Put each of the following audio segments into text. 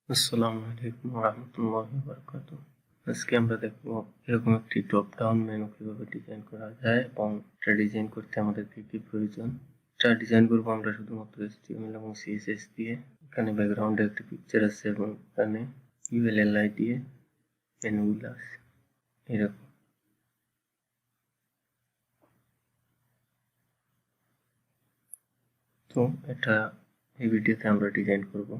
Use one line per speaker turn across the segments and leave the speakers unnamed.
আসসালামু আলাইকুম ওয়া রাহমাতুল্লাহি ওয়া বারাকাতুহু। আজকে আমরা দেখব এরকম একটি ড্রপ ডাউন মেনু কিভাবে ডিজাইন করা যায় এবং এটা ডিজাইন করতে আমাদের কি প্রয়োজন। এটা ডিজাইন করব আমরা শুধুমাত্র HTML এবং CSS দিয়ে। এখানে ব্যাকগ্রাউন্ডে একটি পিকচার আছে এবং এখানে ULLI দিয়ে মেনুগুলো আছে এরকম। তো এটা এই ভিডিওতে আমরা ডিজাইন করব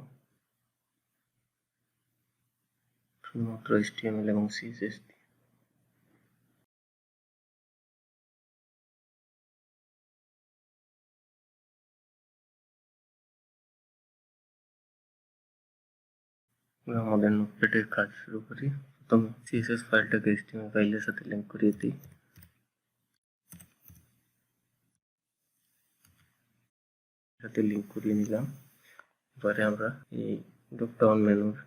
শুধুমাত্র HTML এবং CSS দিয়ে। আমাদের নোটপ্যাডের কাজ শুরু করি। প্রথমে CSS ফাইলটাকে HTML ফাইলের সাথে লিঙ্ক করিয়ে দিই। সাথে লিঙ্ক করিয়ে নিলাম। এবারে আমরা এই ড্রপডাউন মেনুর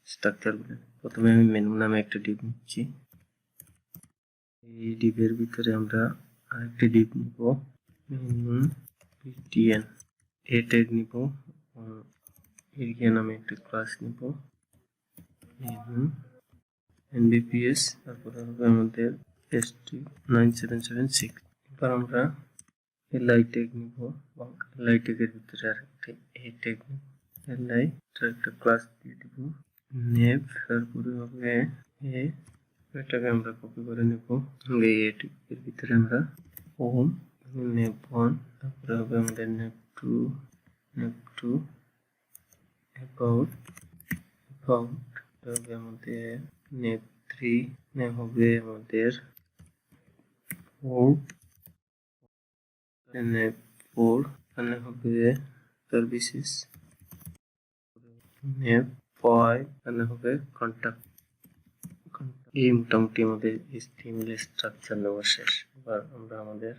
স্ট্রাকচারগুলো প্রথমে আমি মেনু নামে একটা ডিভ নিচ্ছি। এই ডিভের ভিতরে আমরা আরেকটি ডিভ নিব, মেনু PTN এ ট্যাগ নিব, এরিয়া নামে একটা ক্লাস নিব, মেনু NBPS, তারপরে হবে আমাদের ST9776। এবার আমরা এলআই ট্যাগ নিব এবং এলআই ট্যাগের ভিতরে আরেকটি এ ট্যাগ নিব, এলআই তার একটা ক্লাস দিয়ে দিব, নেভ, তারপরে হবে এ, এটাকে আমরা কপি করে নেব। এই এর ভিতরে আমরা হোম, নেভ 1, তারপরে হবে আমাদের নেভ 2, নেভ 2, অ্যাবাউট, হবে আমাদের নেভ 3, নেভ হবে আমাদের 4, নেভ 4, এখানে হবে সার্ভিসেস, নেভ 5, এখানে হবে কন্টাক্ট। এই মোটামুটি আমাদের HTML স্ট্রাকচার নেওয়া শেষ। এবার আমরা আমাদের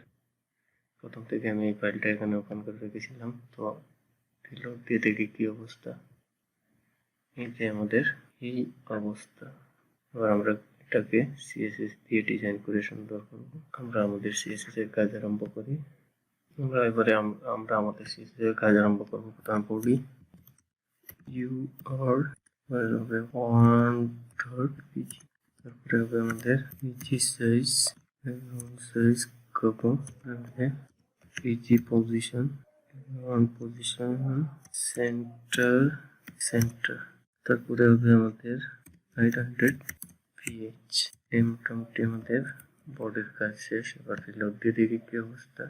প্রথম থেকে আমি এই ফাইলটা এখানে ওপেন করে রেখেছিলাম, তো রিলোড দিয়ে দেখি কি অবস্থা। এই যে আমাদের এই অবস্থা। এবার আমরা এটাকে CSS দিয়ে ডিজাইন করে সুন্দর করব। আমরা আমাদের CSS এর কাজ আরম্ভ করি। আমরা আমাদের CSS এর কাজ আরম্ভ করবো। প্রথমে পড়ি UR, হবে 1.pg, তারপরে হবে আমাদের PG সাইজ কত, PG পজিশন, সেন্টার, তারপরে হবে আমাদের 800 ph। এই মোটামুটি আমাদের বোর্ডের কাজ শেষ। এবার রিলোড দিয়ে দেখি কি অবস্থা।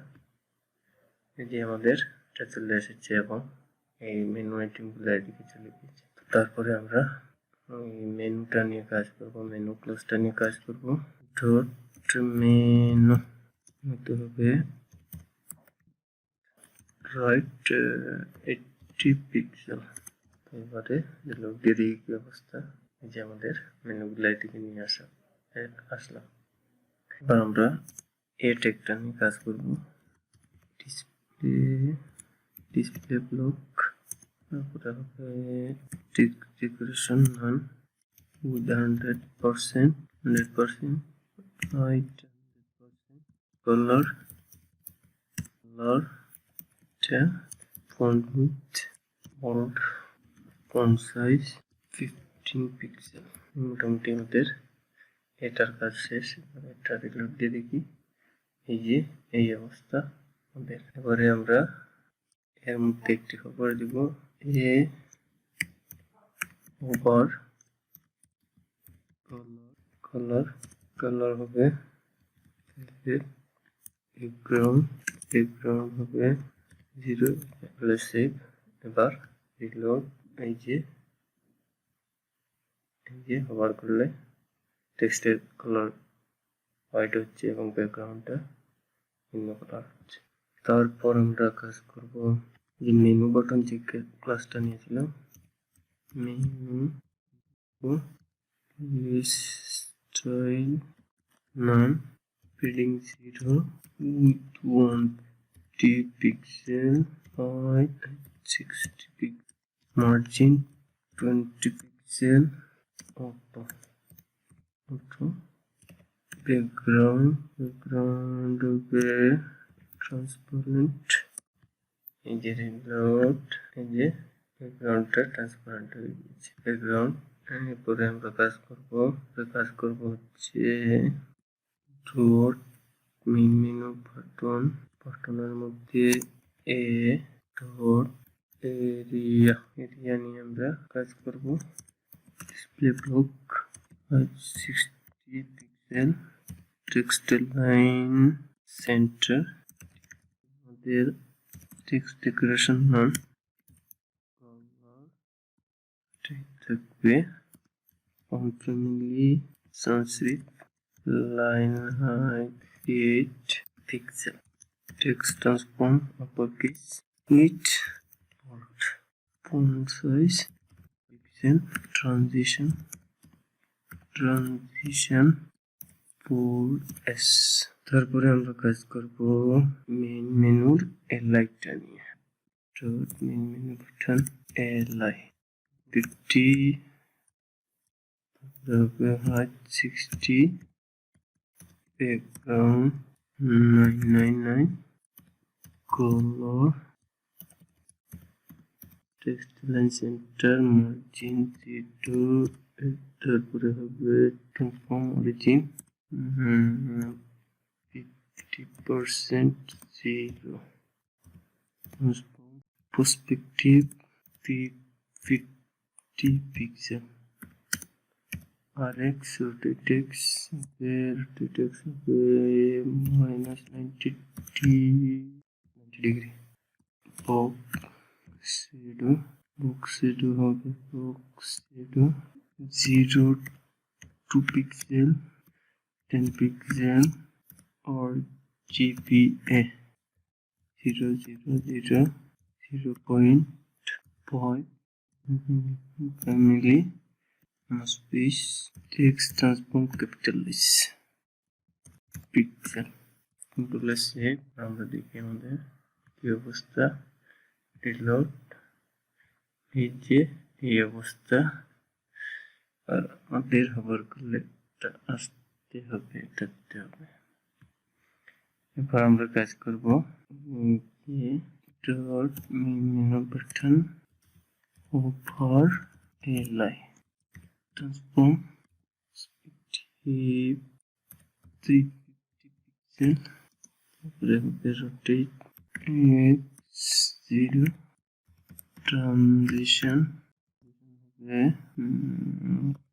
এই যে আমাদের এটা চলে এসেছে এবং এই মেনু আইটেমগুলো এদিকে চলে গেছে। তারপরে আমরা এই মেনুটা নিয়ে কাজ করব, মেনু ক্লোজটা নিয়ে কাজ করব। ডট মেনু নিতে হবে রাইট 80 পিক্সেল। এবারে রিলোড দিয়ে দেখি কি অবস্থা। এই যে আমাদের মেনুগুলো এদিকে নিয়ে আসলাম। এবার আমরা এই ট্যাগটা নিয়ে কাজ করব, ডিসপ্লে ব্লক, তারপরে হবে decoration none with 100% height, colour font with bold, font size 15 pixel. মোটামুটি আমাদের এটার কাজ শেষ। এটা রিলোড দিয়ে দেখি। এই যে এই অবস্থা আমাদের। এবারে আমরা এর মধ্যে একটি খবর দিব, এ ওভার কালার হবে ব্যাকগ্রাউন্ড হবে 0, সেভ। এবার রিলোড। এই যে ওভার করলে টেক্সটের কালার হোয়াইট হচ্ছে এবং ব্যাকগ্রাউন্ডটা ভিন্ন কালার হচ্ছে। তারপর আমরা কাজ করব যে মেনু বাটন যে ক্লাসটা নিয়েছিলাম, menu style none padding 0 with 1 pixel, height 60 pixel, margin 20 pixel, auto background হবে transparent। এই যে রিলোড, এই যে ব্যাকগ্রাউন্ডটা ট্রান্সপারেন্ট হয়ে গেছে। ব্যাকগ্রাউন্ড এরপরে আমরা কাজ করব হচ্ছে ডট মেইন মেনু বাটনের মধ্যে এ ডট এরিয়া নিয়ে আমরা কাজ করব। Display block 60 pixel, text line centre, আমাদের টেক্সট ডেকোরেশন নাম থাকবে family Sanskrit, line height 8 pixel, text transform upper case 8 bold, font size pixel, transition 4s। তারপরে আমরা কাজ করব মেইন মেনুর এলাইটা নিয়ে। ডট মেইন মেনু বাটন এলাই 50, height 60, background 999, color text line center margin 0, তারপরে হবে transform origin 50% 0, perspective 50 pixel, rx rotatex minus 90 degree, box shadow হবে box shadow 0 2 pixel 10 pixel or GPA 0.5 family space, text transform capitalize pixel, control save। আমরা দেখি আমাদের কি অবস্থা, reload, এই যে এই অবস্থা। আর আমাদের হোভার করলে এটা আসতে হবে, থাকতে হবে। এবার আমরা কাজ করব ডট মেনু বাটন ওভার এলাই ট্রান্সফর্ম 350 পিক্সেল, তারপরে হবে রোটেট 0, ট্রানজিশন হবে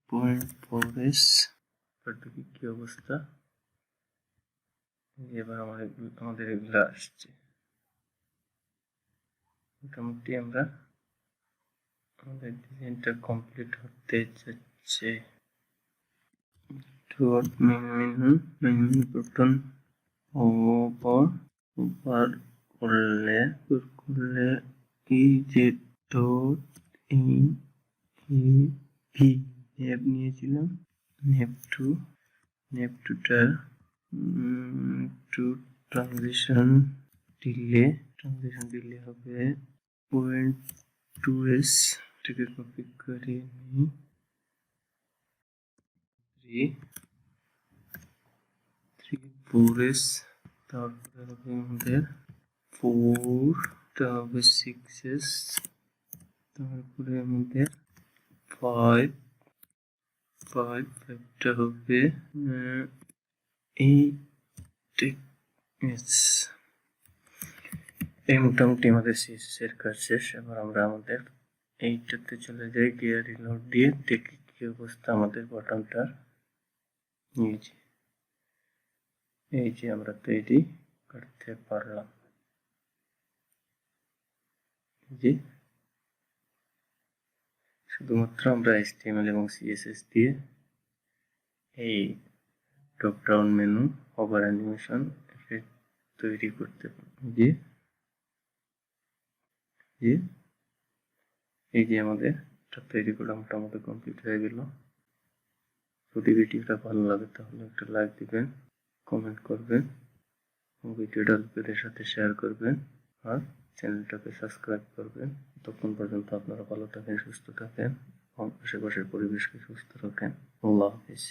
0.4s। দেখি কি অবস্থা। এবার আমাদের এগুলো আসছে মোটামুটি। আমরা আমাদের ডিজাইনটা কমপ্লিট হতে যাচ্ছে। Dot main menu button over করলে এই যে ডট ভি নেপ নিয়েছিলাম, নেপ টুটা টু ট্রানজিশন দিলে হবে 0.2s, থেকে কপি করে নিই 4s, তারপরে হবে আমাদের 4, টা হবে 6s, তারপরে আমাদের 5টা হবে 8s। এই মোটামুটি আমাদের CSS এর কাজ শেষ। এবার আমরা আমাদের এইটাতে চলে যাই, গিয়ে রিলোড দিয়ে দেখি কি অবস্থা আমাদের বাটনটার। এই যে আমরা তৈরি করতে পারলাম। জি, শুধুমাত্র আমরা HTML এবং CSS দিয়ে এই ড্রপডাউন মেনু ওভার অ্যানিমেশন তৈরি করতে পারি। জি, এই যে আমাদের তৈরি করা মোটামুটি কমপ্লিট হয়ে গেল। যদি ভিডিওটা ভালো লাগে তাহলে একটা লাইক দিবেন, কমেন্ট করবেন, ভিডিওটা লোকেদের সাথে শেয়ার করবেন, আর চ্যানেলটাকে সাবস্ক্রাইব করবেন। ততক্ষণ পর্যন্ত আপনারা ভালো থাকেন, সুস্থ থাকেন এবং আশেপাশের পরিবেশকে সুস্থ রাখেন। আল্লাহ হাফিজ।